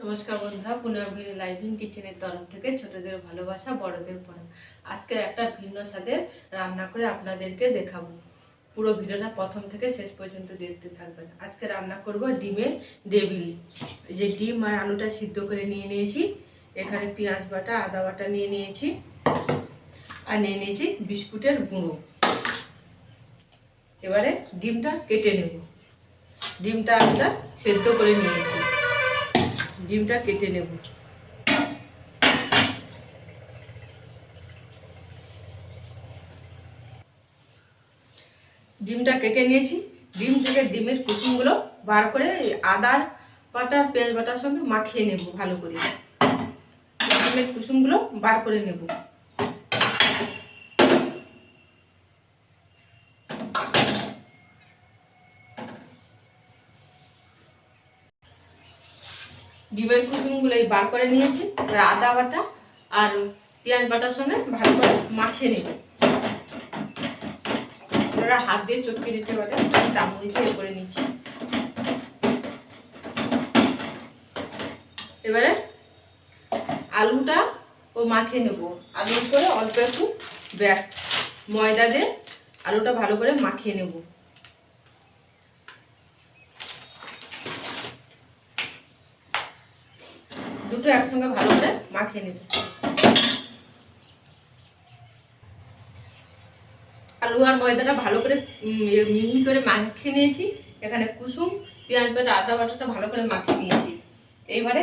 নমস্কার বন্ধুরা, পুনর্বিনী লাইভিং কিচেনের তরফ থেকে ছোটদের ভালোবাসা বড়দের পড়া। আজকে একটা ভিন্ন স্বাদের রান্না করে আপনাদেরকে দেখাবো। পুরো ভিডিওটা প্রথম থেকে শেষ পর্যন্ত দেখতে থাকবেন। আজকে রান্না করব ডিমের ডেভিল। এই যে ডিম আর আলুটা সিদ্ধ করে নিয়ে নিয়েছি, এখানে পেঁয়াজ বাটা আদা বাটা নিয়ে নিয়েছি, আর নিয়ে নিয়েছি বিস্কুটের গুঁড়ো। এবারে ডিমটা কেটে নেব। ডিমটা আলুটা সেদ্ধ করে নিয়েছি, ডিমটা কেটে নেব। ডিমটা কেটে নিয়েছি, ডিম থেকে ডিমের কুসুমগুলো বার করে আদার বাটা পেঁয়াজ বাটার সঙ্গে মাখিয়ে নেব ভালো করে। ডিমের কুসুমগুলো বার করে নেব। ডিমের কুসুমগুলো বার করে নিয়েছি, আদা বাটা আর পেঁয়াজ বাটার সঙ্গে ভালো করে মাখিয়ে নেব। ওরা হাত দিয়ে চটকে দিতে পারে, চামচ দিয়ে করে নিচ্ছি। এবারে আলুটা মাখিয়ে নেব। আলুর করে অল্প একটু ময়দা দিয়ে আলুটা ভালো করে মাখিয়ে নেব। দুটো একসঙ্গে ভালো করে মাখিয়ে নেব। আলু আর ময়দাটা ভালো করে মিহি করে মাখিয়ে নিয়েছি। এখানে কুসুম পেঁয়াজ বাটা আদা বাটাটা ভালো করে মাখিয়ে নিয়েছি। এইবারে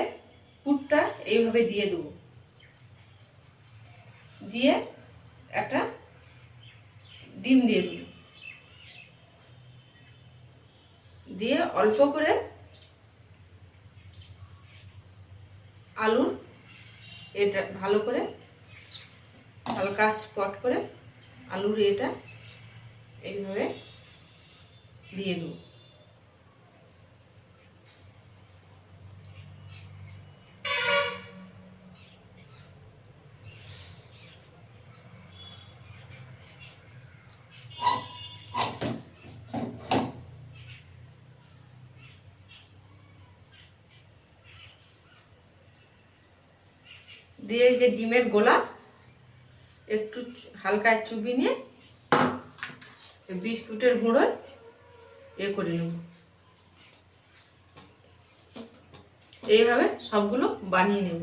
পুরটা এইভাবে দিয়ে দেবো, দিয়ে একটা ডিম দিয়ে দেবো, দিয়ে অল্প করে আলুর এটা ভালো করে হালকা স্পট করে আলুর এটা এইভাবে দিয়ে দেবো। দিয়ে যে ডিমের গোলা একটু হালকা চুবি নিয়ে বিস্কুটের গুঁড়ো করে নেব। এইভাবে সবগুলো বানিয়ে নেব।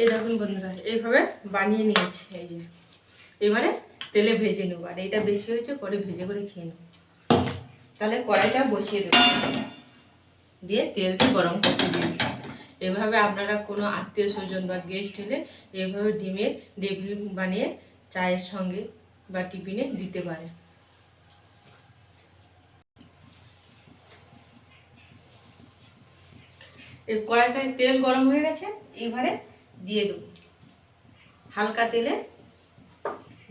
এই দেখুন বন্ধুরা, এইভাবে বানিয়ে নিয়েছি। এই যে এবারে তেলে ভেজে নেব। আর এটা বেশি হয়েছে, পরে ভেজে করে খেয়ে নেব। তাহলে কড়াইটা বসিয়ে দেব, দিয়ে তেলটা গরম করতে দিন। এভাবে আপনারা কোনো আত্মীয় স্বজন বা গেস্ট এলে এভাবে ডিমের ডেভিল বানিয়ে চায়ের সঙ্গে বা টিফিনে দিতে পারে। এই কড়াইটায় তেল গরম হয়ে গেছে, এবারে দিয়ে দেবো। হালকা তেলে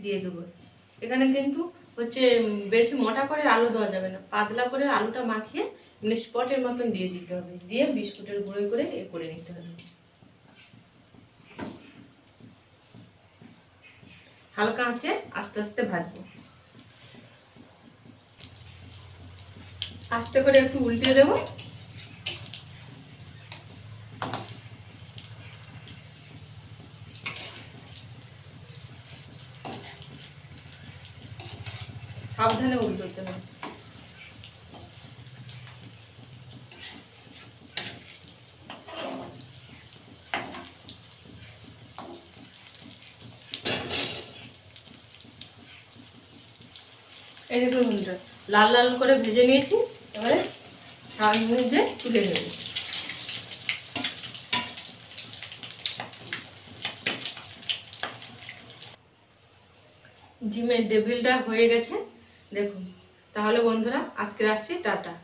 দিয়ে দেবো। এখানে কিন্তু বেশি মোটা করে আলু দেওয়া যাবে না, পাতলা করে আলুটা মাখিয়ে মানে স্পটের মতন দিয়ে দিতে হবে। দিয়ে বিস্কুটের গুঁড়ো করে করে নিতে হবে। হালকা আঁচে আস্তে আস্তে ভাজবো। আস্তে করে একটু উল্টে দেবো। সাবধানে উল্টোতে হবে। এই দেখুন বন্ধুরা, লাল লাল করে ভেজে নিয়েছি। এবারে সামনে তুলে নেব। ডিমের ডেভিলটা হয়ে গেছে দেখুন। তাহলে বন্ধুরা আজকে আসছি, টাটা।